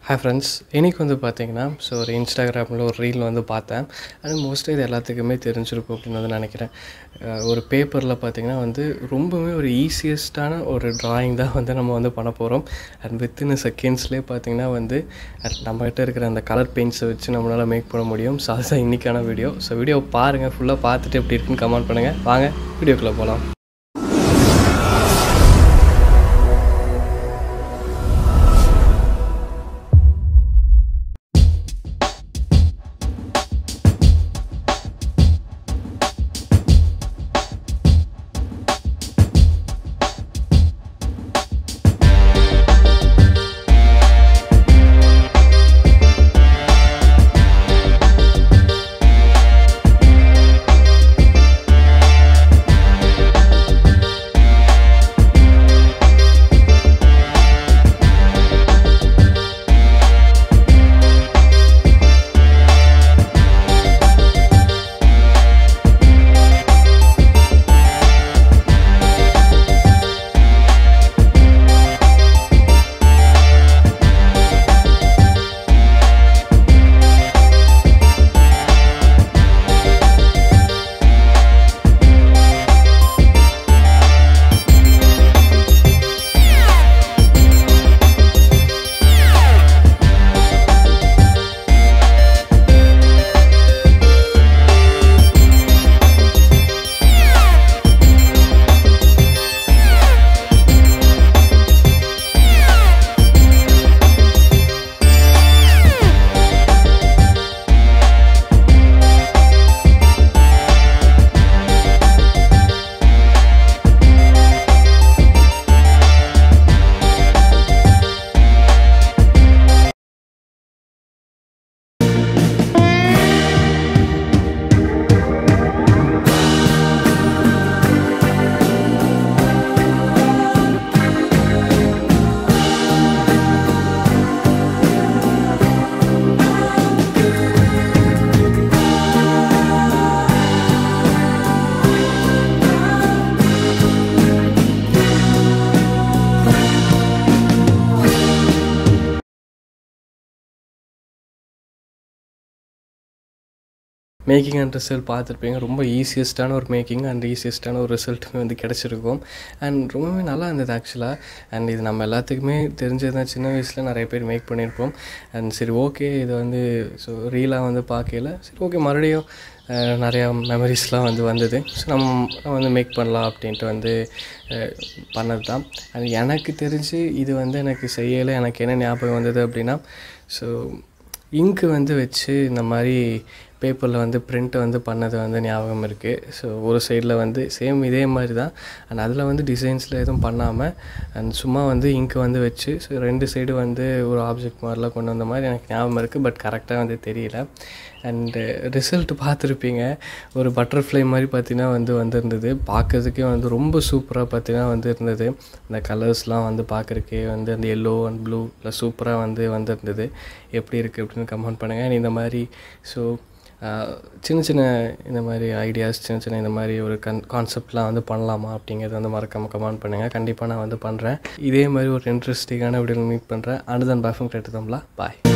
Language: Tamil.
ஹாய் ஃப்ரெண்ட்ஸ், இன்றைக்கி வந்து பார்த்தீங்கன்னா ஒரு இன்ஸ்டாகிராமில் ஒரு ரீல் வந்து பார்த்தேன். அது மோஸ்ட்லி இது எல்லாத்துக்குமே தெரிஞ்சிருக்கும் அப்படின்னு வந்து நினைக்கிறேன். ஒரு பேப்பரில் பார்த்தீங்கன்னா ரொம்பவே ஒரு ஈஸியஸ்ட்டான ஒரு ட்ராயிங் தான் நம்ம வந்து பண்ண போகிறோம். அண்ட் வித்தின் செகண்ட்ஸ்லேயே பார்த்தீங்கன்னா நம்மகிட்ட இருக்கிற அந்த கலர் பெயிண்ட்ஸை வச்சு நம்மளால் மேக் பண்ண முடியும். ஸோ அதுதான் இன்றைக்கான வீடியோ. ஸோ வீடியோ பாருங்கள், ஃபுல்லாக பார்த்துட்டு எப்படி இருக்குன்னு கமெண்ட் பண்ணுங்கள். வாங்க வீடியோக்குள்ளே போகலாம். மேக்கிங் அண்ட் ரிசல்ட் பார்த்துருப்பீங்க. ரொம்ப ஈஸியஸ்ட்டான ஒரு மேக்கிங் அண்ட் ஈஸியஸ்ட்டான ஒரு ரிசல்ட்டுமே கிடச்சிருக்கும். அண்ட் ரொம்பவே நல்லா இருந்தது ஆக்சுவலாக. அண்ட் இது நம்ம எல்லாத்துக்குமே தெரிஞ்சது தான். சின்ன வயசில் நிறைய பேர் மேக் பண்ணியிருப்போம். அண்ட் சரி ஓகே, இது ஸோ ரீலாக பார்க்கல. சரி ஓகே, மறுபடியும் நிறையா மெமரிஸ்லாம் வந்தது. ஸோ நம்ம மேக் பண்ணலாம் அப்படின்ட்டு பண்ணது தான். அது எனக்கு தெரிஞ்சு இது எனக்கு செய்யலை. எனக்கு என்ன ஞாபகம் வந்தது அப்படின்னா, ஸோ இங்கு வச்சு இந்த மாதிரி பேப்பரில் பிரிண்ட் பண்ணது ஞாபகம் இருக்குது. ஸோ ஒரு சைடில் சேம் இதே மாதிரி தான். அண்ட் அதில் டிசைன்ஸில் எதுவும் பண்ணாமல் அண்ட் சும்மா இங்கு வச்சு ஸோ ரெண்டு சைடு ஒரு ஆப்ஜெக்ட் மாதிரிலாம் கொண்டு வந்த மாதிரி எனக்கு ஞாபகம் இருக்குது. பட் கரெக்டாக தெரியல. அண்டு ரிசல்ட் பார்த்துருப்பீங்க. ஒரு பட்டர்ஃப்ளை மாதிரி பார்த்தீங்கன்னா வந்திருந்தது. பார்க்கறதுக்கே ரொம்ப சூப்பராக பார்த்தீங்கன்னா இருந்தது. இந்த கலர்ஸ்லாம் பார்க்குறக்கே அந்த எல்லோ அண்ட் ப்ளூ சூப்பராக வந்திருந்தது. எப்படி இருக்குது அப்படின்னு கமெண்ட் பண்ணுங்கள். இந்த மாதிரி ஸோ சின்ன சின்ன இந்த மாதிரி ஐடியாஸ், சின்ன சின்ன இந்த மாதிரி ஒரு கான்செப்ட்லாம் பண்ணலாமா அப்படிங்கிறது மறக்காமல் கமெண்ட் பண்ணுங்கள். கண்டிப்பாக நான் பண்ணுறேன். இதே மாதிரி ஒரு இன்ட்ரெஸ்டிங்கான வீடியோவில் மீட் பண்ணுறேன். And then bye from creative Tamizha. Bye.